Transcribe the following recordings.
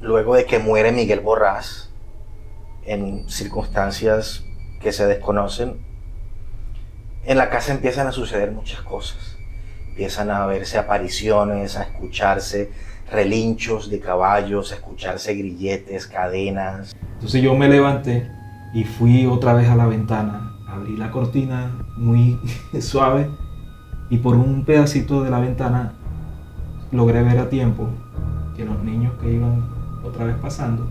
luego de que muere Miguel Borrás, en circunstancias que se desconocen, en la casa empiezan a suceder muchas cosas. Empiezan a verse apariciones, a escucharse relinchos de caballos, a escucharse grilletes, cadenas. Entonces yo me levanté y fui otra vez a la ventana, abrí la cortina muy suave y por un pedacito de la ventana logré ver a tiempo que los niños que iban otra vez pasando,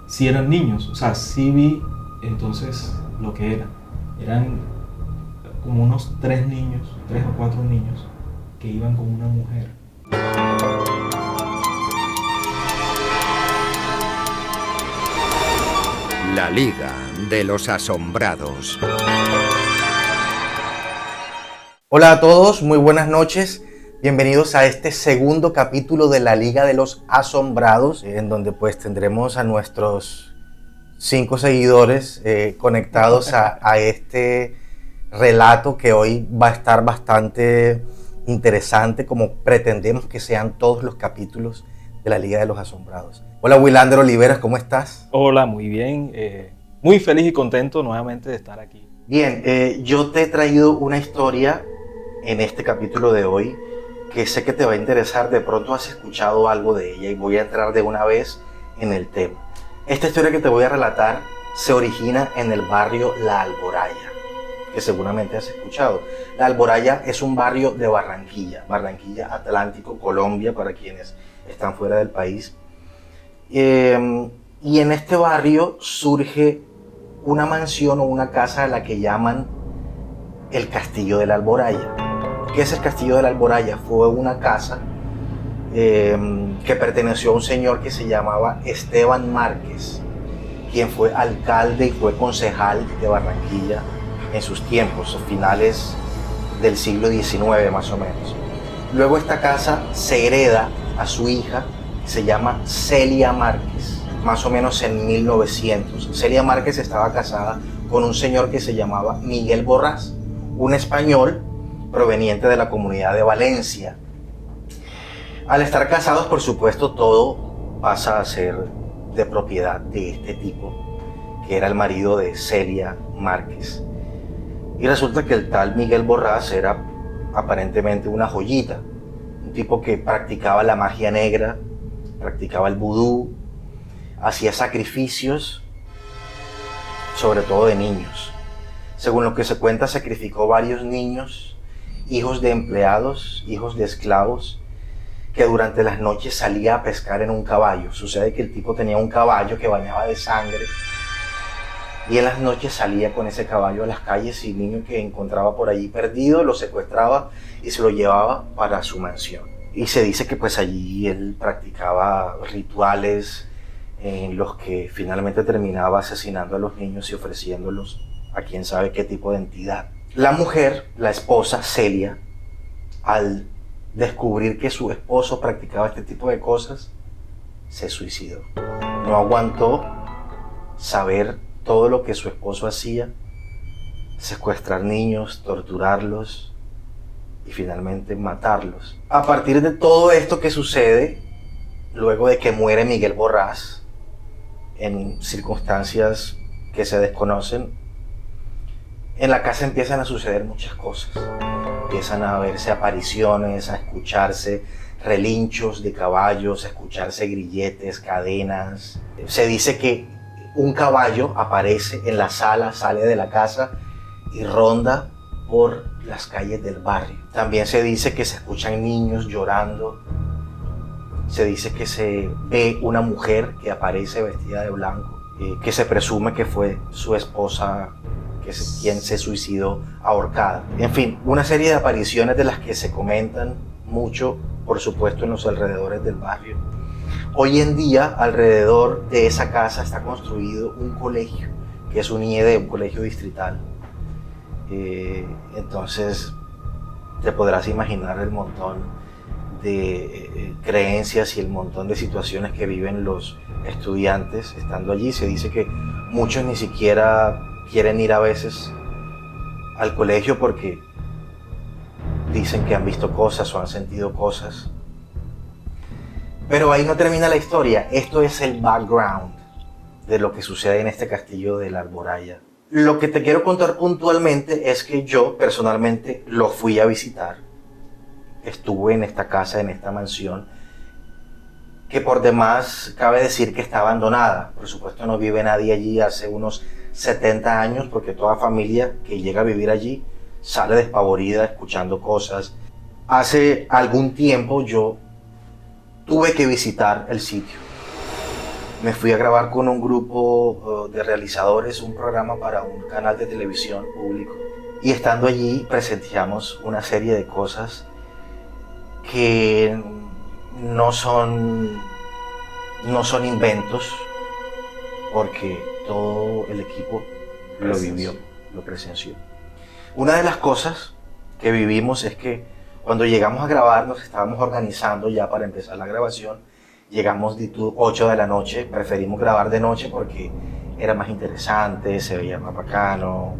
sí eran niños, o sea, sí vi entonces lo que eran como unos 3 o 4 niños que iban con una mujer. La Liga de los Asombrados. Hola a todos, muy buenas noches. Bienvenidos a este segundo capítulo de La Liga de los Asombrados, en donde pues tendremos a nuestros 5 seguidores conectados a este relato que hoy va a estar bastante interesante, como pretendemos que sean todos los capítulos de La Liga de los Asombrados. Hola Wilander Oliveras, ¿cómo estás? Hola, muy bien, muy feliz y contento nuevamente de estar aquí. Bien, yo te he traído una historia en este capítulo de hoy que sé que te va a interesar. De pronto has escuchado algo de ella y voy a entrar de una vez en el tema. Esta historia que te voy a relatar se origina en el barrio La Alboraya, que seguramente has escuchado. La Alboraya es un barrio de Barranquilla, Atlántico, Colombia, para quienes están fuera del país. Y en este barrio surge una mansión o una casa a la que llaman el Castillo de la Alboraya. ¿Qué es el Castillo de la Alboraya? Fue una casa que perteneció a un señor que se llamaba Esteban Márquez, quien fue alcalde y fue concejal de Barranquilla en sus tiempos, finales del siglo XIX más o menos. Luego esta casa se hereda a su hija, que se llama Celia Márquez, más o menos en 1900. Celia Márquez estaba casada con un señor que se llamaba Miguel Borrás, un español proveniente de la comunidad de Valencia. Al estar casados, por supuesto, todo pasa a ser de propiedad de este tipo, que era el marido de Celia Márquez. Y resulta que el tal Miguel Borrás era aparentemente una joyita, un tipo que practicaba la magia negra, practicaba el vudú, hacía sacrificios, sobre todo de niños. Según lo que se cuenta, sacrificó varios niños, hijos de empleados, hijos de esclavos, que durante las noches salía a pescar en un caballo. Sucede que el tipo tenía un caballo que bañaba de sangre y en las noches salía con ese caballo a las calles y niño que encontraba por allí perdido lo secuestraba y se lo llevaba para su mansión. Y se dice que pues allí él practicaba rituales en los que finalmente terminaba asesinando a los niños y ofreciéndolos a quién sabe qué tipo de entidad. La mujer, la esposa Celia, al descubrir que su esposo practicaba este tipo de cosas, se suicidó. No aguantó saber todo lo que su esposo hacía, secuestrar niños, torturarlos y finalmente matarlos. A partir de todo esto que sucede, luego de que muere Miguel Borrás, en circunstancias que se desconocen, en la casa empiezan a suceder muchas cosas. Empiezan a verse apariciones, a escucharse relinchos de caballos, a escucharse grilletes, cadenas. Se dice que un caballo aparece en la sala, sale de la casa y ronda por las calles del barrio. También se dice que se escuchan niños llorando. Se dice que se ve una mujer que aparece vestida de blanco, que se presume que fue su esposa, quien se suicidó ahorcada. En fin, una serie de apariciones de las que se comentan mucho, por supuesto, en los alrededores del barrio. Hoy en día, alrededor de esa casa está construido un colegio, que es un IED, un colegio distrital. Entonces, te podrás imaginar el montón de creencias y el montón de situaciones que viven los estudiantes estando allí. Se dice que muchos ni siquiera quieren ir a veces al colegio porque dicen que han visto cosas o han sentido cosas. Pero ahí no termina la historia. Esto es el background de lo que sucede en este castillo de la Alboraya. Lo que te quiero contar puntualmente es que yo personalmente lo fui a visitar. Estuve en esta casa, en esta mansión, que por demás cabe decir que está abandonada. Por supuesto no vive nadie allí hace unos 70 años, porque toda familia que llega a vivir allí sale despavorida escuchando cosas. Hace algún tiempo yo tuve que visitar el sitio. Me fui a grabar con un grupo de realizadores un programa para un canal de televisión público. Y estando allí presenciamos una serie de cosas que no son inventos, porque todo el equipo lo vivió, lo presenció. Una de las cosas que vivimos es que cuando llegamos a grabar nos estábamos organizando ya para empezar la grabación. Llegamos 8 de la noche, preferimos grabar de noche porque era más interesante, se veía más bacano,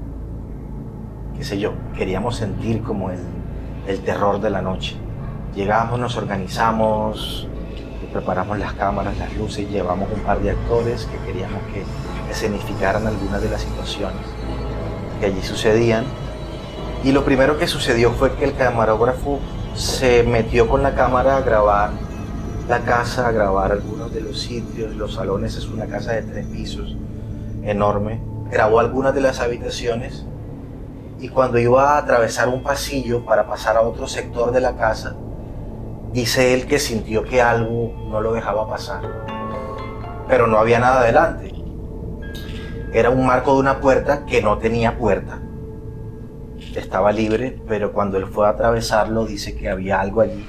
qué sé yo, queríamos sentir como el terror de la noche. Llegamos, nos organizamos, preparamos las cámaras, las luces, llevamos un par de actores que queríamos que escenificaran algunas de las situaciones que allí sucedían. Y lo primero que sucedió fue que el camarógrafo se metió con la cámara a grabar la casa, a grabar algunos de los sitios, los salones. Es una casa de 3 pisos, enorme. Grabó algunas de las habitaciones y cuando iba a atravesar un pasillo para pasar a otro sector de la casa, dice él que sintió que algo no lo dejaba pasar, pero no había nada adelante. Era un marco de una puerta que no tenía puerta. Estaba libre, pero cuando él fue a atravesarlo dice que había algo allí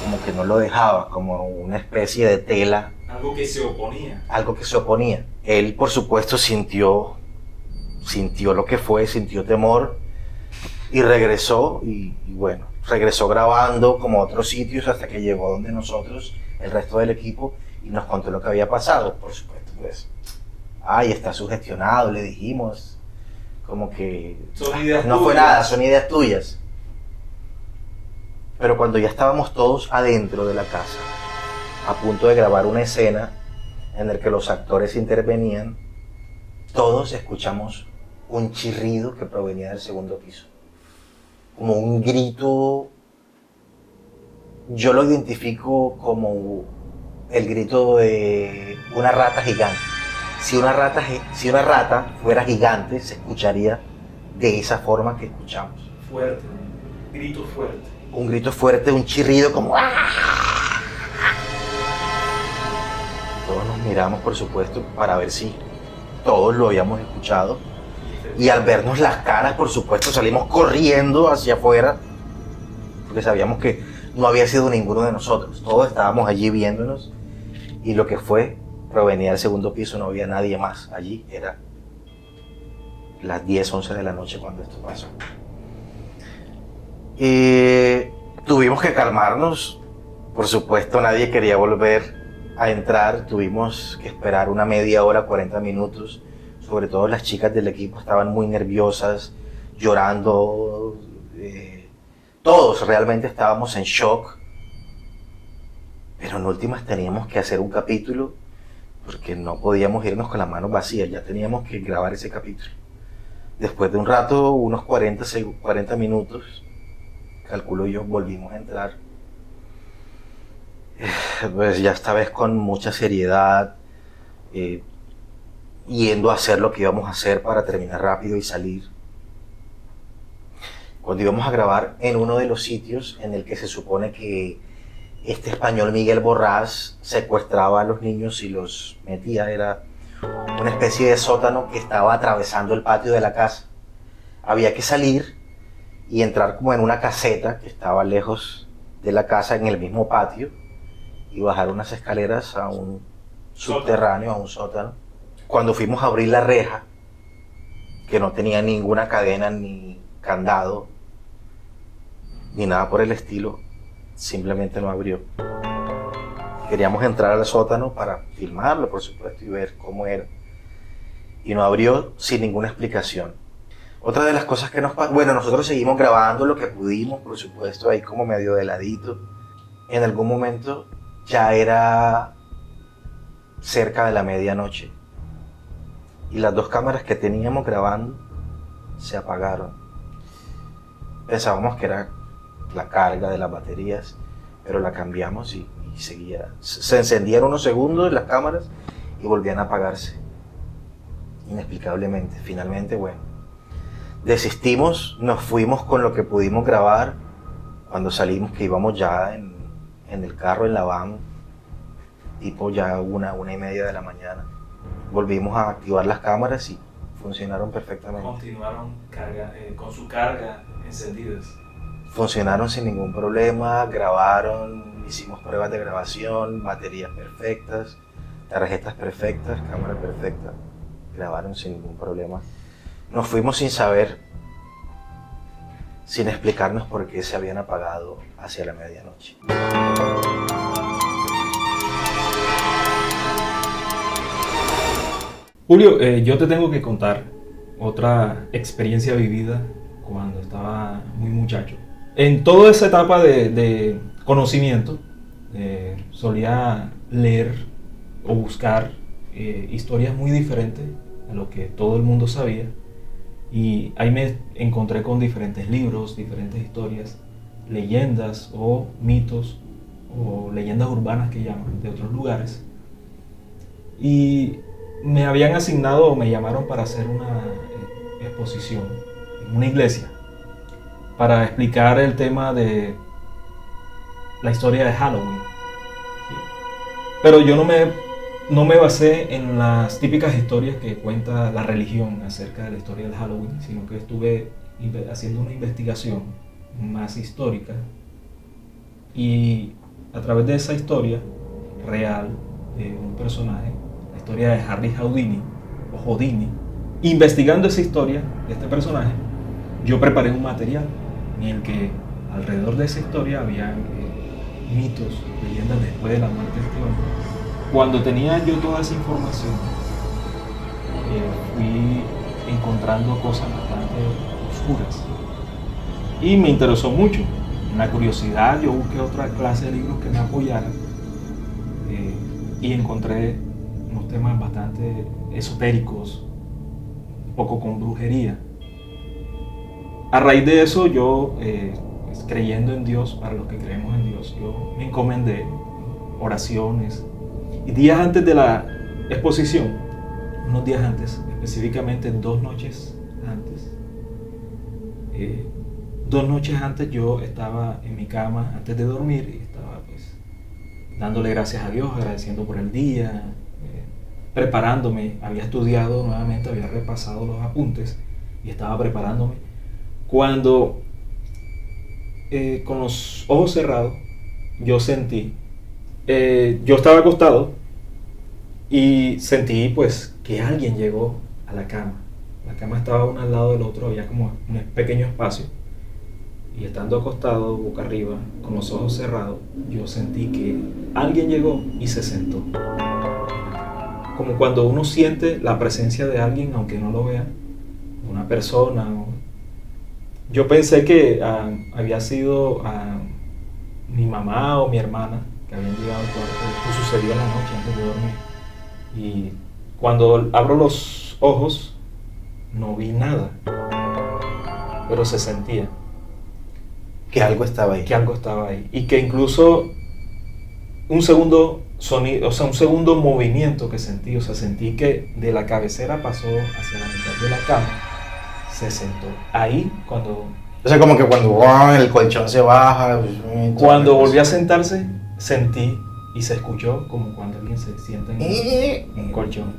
como que no lo dejaba, como una especie de tela. Algo que se oponía. Algo que se oponía. Él, por supuesto, sintió lo que fue, sintió temor y regresó y bueno, regresó grabando como a otros sitios hasta que llegó donde nosotros, el resto del equipo, y nos contó lo que había pasado. Por supuesto, pues, está sugestionado, le dijimos, como que no fue nada, son ideas tuyas. Pero cuando ya estábamos todos adentro de la casa, a punto de grabar una escena en la que los actores intervenían, todos escuchamos un chirrido que provenía del segundo piso. Como un grito, yo lo identifico como el grito de una rata gigante. Si una rata fuera gigante, se escucharía de esa forma que escuchamos. Fuerte, grito fuerte. Un grito fuerte, un chirrido como ¡ah! Todos nos miramos, por supuesto, para ver si todos lo habíamos escuchado. Y al vernos las caras, por supuesto, salimos corriendo hacia afuera, porque sabíamos que no había sido ninguno de nosotros. Todos estábamos allí viéndonos y lo que provenía del segundo piso, no había nadie más allí. Era las 10, 11 de la noche cuando esto pasó. Tuvimos que calmarnos, por supuesto nadie quería volver a entrar, tuvimos que esperar una media hora, 40 minutos, sobre todo las chicas del equipo estaban muy nerviosas, llorando, todos realmente estábamos en shock, pero en últimas teníamos que hacer un capítulo porque no podíamos irnos con las manos vacías, ya teníamos que grabar ese capítulo. Después de un rato, unos 40 minutos, calculo yo, volvimos a entrar. Pues ya esta vez con mucha seriedad, yendo a hacer lo que íbamos a hacer para terminar rápido y salir. Cuando íbamos a grabar en uno de los sitios en el que se supone que este español Miguel Borrás secuestraba a los niños y los metía, era una especie de sótano que estaba atravesando el patio de la casa. Había que salir y entrar como en una caseta que estaba lejos de la casa, en el mismo patio, y bajar unas escaleras a un subterráneo, a un sótano. Cuando fuimos a abrir la reja, que no tenía ninguna cadena ni candado, ni nada por el estilo, simplemente no abrió. Queríamos entrar al sótano para filmarlo, por supuesto, y ver cómo era. Y no abrió sin ninguna explicación. Otra de las cosas que nos pasó, bueno, nosotros seguimos grabando lo que pudimos, por supuesto, ahí como medio de ladito. En algún momento Ya era cerca de la medianoche y las dos cámaras que teníamos grabando se apagaron. Pensábamos que era la carga de las baterías, pero la cambiamos y seguía. Se encendían unos segundos las cámaras y volvían a apagarse inexplicablemente. Finalmente, bueno, desistimos, nos fuimos con lo que pudimos grabar. Cuando salimos, que íbamos ya en el carro, en la van, tipo ya 1:30 de la mañana, volvimos a activar las cámaras y funcionaron perfectamente. Continuaron con su carga encendidas. Funcionaron sin ningún problema, grabaron, hicimos pruebas de grabación, baterías perfectas, tarjetas perfectas, cámara perfecta, grabaron sin ningún problema. Nos fuimos sin saber, sin explicarnos por qué se habían apagado hacia la medianoche. Julio, yo te tengo que contar otra experiencia vivida cuando estaba muy muchacho. En toda esa etapa de conocimiento, solía leer o buscar historias muy diferentes a lo que todo el mundo sabía. Y ahí me encontré con diferentes libros, diferentes historias, leyendas o mitos o leyendas urbanas que llaman de otros lugares. Y me habían asignado o me llamaron para hacer una exposición en una iglesia para explicar el tema de la historia de Halloween. ¿Sí? Pero yo no me basé en las típicas historias que cuenta la religión acerca de la historia de Halloween, sino que estuve haciendo una investigación más histórica y a través de esa historia real de un personaje, la historia de Harry Houdini o Houdini, investigando esa historia de este personaje, yo preparé un material en el que alrededor de esa historia había mitos, leyendas después de la muerte de este hombre. Cuando tenía yo toda esa información, fui encontrando cosas bastante oscuras y me interesó mucho. En la curiosidad yo busqué otra clase de libros que me apoyaran y encontré unos temas bastante esotéricos, un poco con brujería. A raíz de eso yo, pues, creyendo en Dios, para los que creemos en Dios, yo me encomendé oraciones. Y días antes de la exposición, unos días antes, específicamente 2 noches antes, 2 noches antes yo estaba en mi cama antes de dormir y estaba pues dándole gracias a Dios, agradeciendo por el día, preparándome. Había estudiado nuevamente, había repasado los apuntes y estaba preparándome. Cuando con los ojos cerrados yo sentí, yo estaba acostado y sentí pues que alguien llegó a la cama. La cama estaba uno al lado del otro, había como un pequeño espacio. Y estando acostado, boca arriba, con los ojos cerrados, yo sentí que alguien llegó y se sentó. Como cuando uno siente la presencia de alguien, aunque no lo vea, una persona. Yo pensé que había sido mi mamá o mi hermana que habían llegado al cuarto. Esto sucedió en la noche antes de dormir. Y cuando abro los ojos, no vi nada, pero se sentía que algo estaba ahí. Que algo estaba ahí. Y que incluso un segundo sonido, o sea, un segundo movimiento que sentí, o sea, sentí que de la cabecera pasó hacia la mitad de la cama, se sentó. Ahí cuando... O sea, como que cuando el colchón se baja... Cuando volvió a sentarse, sentí y se escuchó como cuando alguien se sienta en un colchón.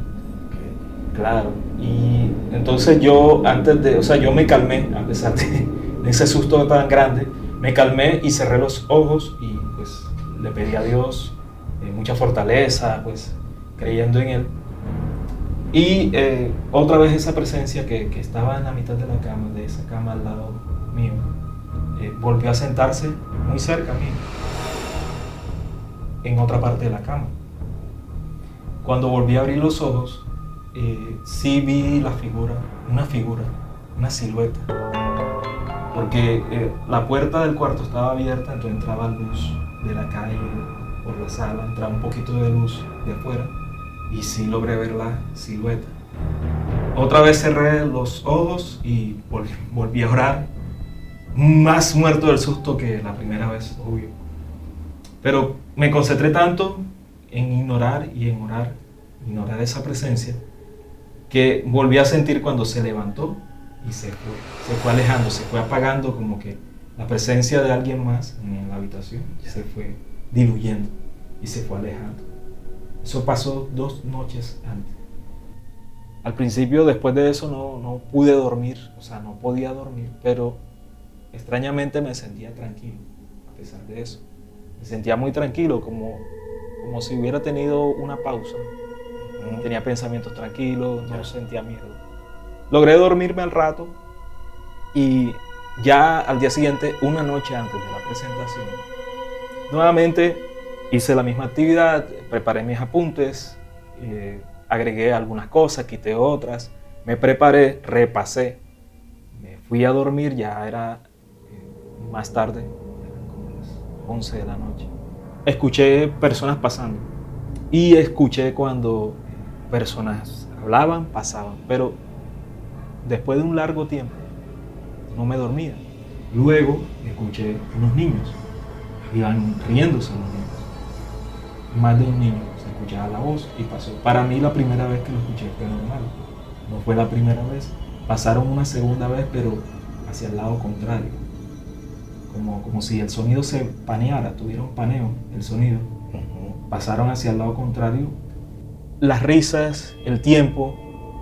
Claro. Y entonces yo yo me calmé, a pesar de ese susto tan grande, me calmé y cerré los ojos y pues le pedí a Dios mucha fortaleza, pues creyendo en Él. Y otra vez esa presencia que estaba en la mitad de la cama, de esa cama al lado mío, volvió a sentarse muy cerca a mí, en otra parte de la cama. Cuando volví a abrir los ojos, sí vi una silueta, porque la puerta del cuarto estaba abierta, entonces entraba luz de la calle por la sala, entraba un poquito de luz de afuera y sí logré ver la silueta. Otra vez cerré los ojos y volví a orar, más muerto del susto que la primera vez, obvio. Pero me concentré tanto en ignorar y en orar, ignorar esa presencia, que volví a sentir cuando se levantó y se fue alejando, se fue apagando, como que la presencia de alguien más en la habitación se fue diluyendo y se fue alejando. Eso pasó 2 noches antes. Al principio, después de eso, no pude dormir, o sea, no podía dormir, pero extrañamente me sentía tranquilo a pesar de eso. Me sentía muy tranquilo, como si hubiera tenido una pausa. Tenía pensamientos tranquilos, no sentía miedo. Logré dormirme al rato y ya al día siguiente, una noche antes de la presentación, nuevamente hice la misma actividad, preparé mis apuntes, agregué algunas cosas, quité otras, me preparé, repasé, me fui a dormir, ya era más tarde, eran como las 11 de la noche. Escuché personas pasando y escuché cuando personas hablaban, pasaban, pero después de un largo tiempo no me dormía. Luego escuché unos niños, iban riéndose los niños, más de un niño, se escuchaba la voz y pasó. Para mí la primera vez que lo escuché fue normal, no fue la primera vez. Pasaron una segunda vez, pero hacia el lado contrario, como si el sonido se paneara, tuviera un paneo el sonido. Pasaron hacia el lado contrario. Las risas, el tiempo,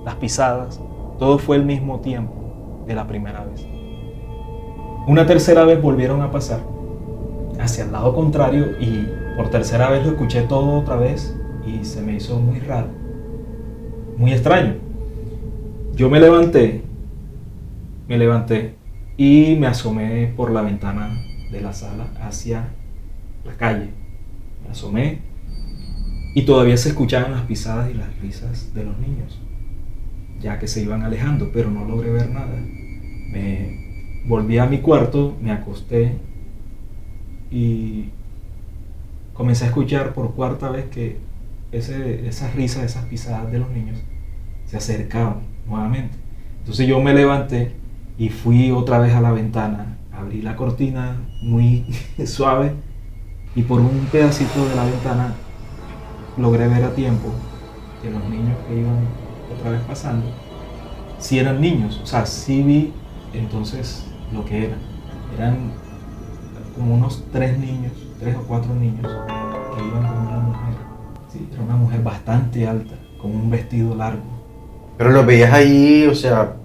las pisadas, todo fue el mismo tiempo de la primera vez. Una tercera vez volvieron a pasar hacia el lado contrario y por tercera vez lo escuché todo otra vez y se me hizo muy raro, muy extraño. Yo me levanté y me asomé por la ventana de la sala hacia la calle. Me asomé y todavía se escuchaban las pisadas y las risas de los niños, ya que se iban alejando, pero no logré ver nada. Me volví a mi cuarto, me acosté y comencé a escuchar por cuarta vez que esas risas, esas pisadas de los niños se acercaban nuevamente. Entonces yo me levanté y fui otra vez a la ventana, abrí la cortina muy suave y por un pedacito de la ventana logré ver a tiempo que los niños que iban otra vez pasando, sí eran niños, o sea, sí vi entonces lo que eran como unos 3 o 4 niños que iban con una mujer. Sí, era una mujer bastante alta, con un vestido largo. ¿Pero los veías ahí, o sea,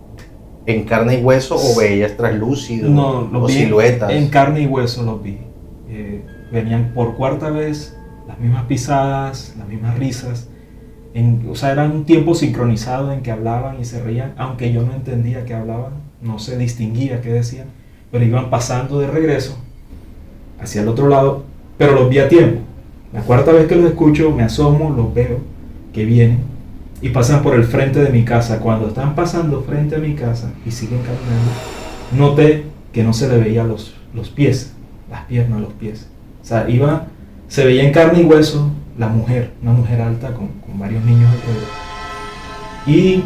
en carne y hueso o veías traslúcido? No, los vi siluetas. En carne y hueso los vi. Venían por cuarta vez las mismas pisadas, las mismas risas. O sea, era un tiempo sincronizado en que hablaban y se reían, aunque yo no entendía qué hablaban, no se distinguía qué decían, pero iban pasando de regreso hacia el otro lado, pero los vi a tiempo. La cuarta vez que los escucho, me asomo, los veo que vienen y pasan por el frente de mi casa. Cuando están pasando frente a mi casa y siguen caminando, noté que no se le veía los pies, las piernas, los pies. O sea, se veía en carne y hueso la mujer, una mujer alta con varios niños alrededor. Y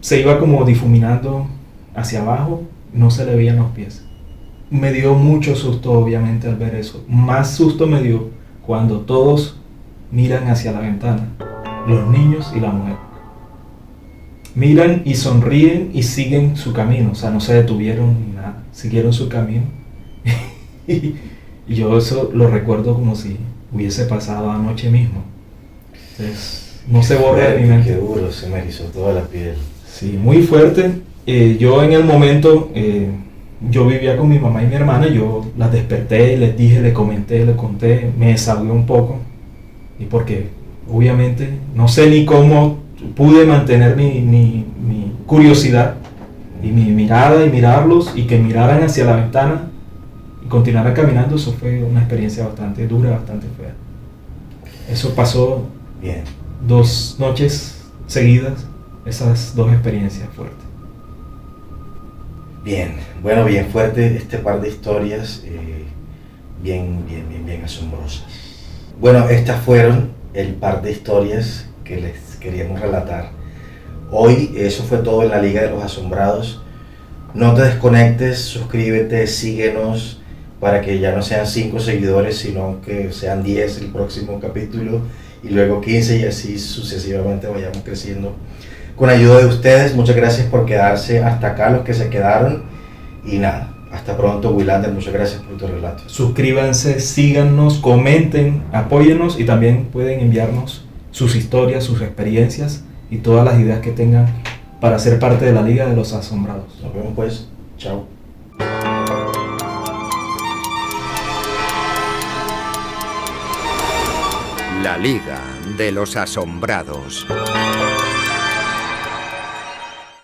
se iba como difuminando hacia abajo, no se le veían los pies. Me dio mucho susto, obviamente, al ver eso. Más susto me dio cuando todos miran hacia la ventana, los niños y la mujer. Miran y sonríen y siguen su camino, o sea, no se detuvieron ni nada, siguieron su camino. Y yo eso lo recuerdo como si hubiese pasado anoche mismo. Entonces, no se borra de mi mente. Qué duro, se me erizó toda la piel. Sí, muy fuerte. Yo en el momento, yo vivía con mi mamá y mi hermana, yo las desperté, les dije, les comenté, les conté, me desahogué un poco. Y porque obviamente no sé ni cómo pude mantener mi curiosidad y mi mirada y mirarlos y que miraran hacia la ventana y continuaran caminando. Eso fue una experiencia bastante dura, bastante fea. Eso pasó Bien. 2 noches seguidas, esas 2 experiencias fuertes. Bien, bueno, bien fuerte este par de historias. bien asombrosas. Bueno, estas fueron el par de historias que les queríamos relatar. Hoy eso fue todo en la Liga de los Asombrados. No te desconectes, suscríbete, síguenos para que ya no sean 5 seguidores, sino que sean 10 el próximo capítulo y luego 15 y así sucesivamente vayamos creciendo. Con ayuda de ustedes, muchas gracias por quedarse hasta acá, los que se quedaron. Y nada, hasta pronto, Willander, muchas gracias por tu relato. Suscríbanse, síganos, comenten, apóyennos y también pueden enviarnos sus historias, sus experiencias y todas las ideas que tengan para ser parte de la Liga de los Asombrados. Nos vemos pues, chao. La Liga de los Asombrados.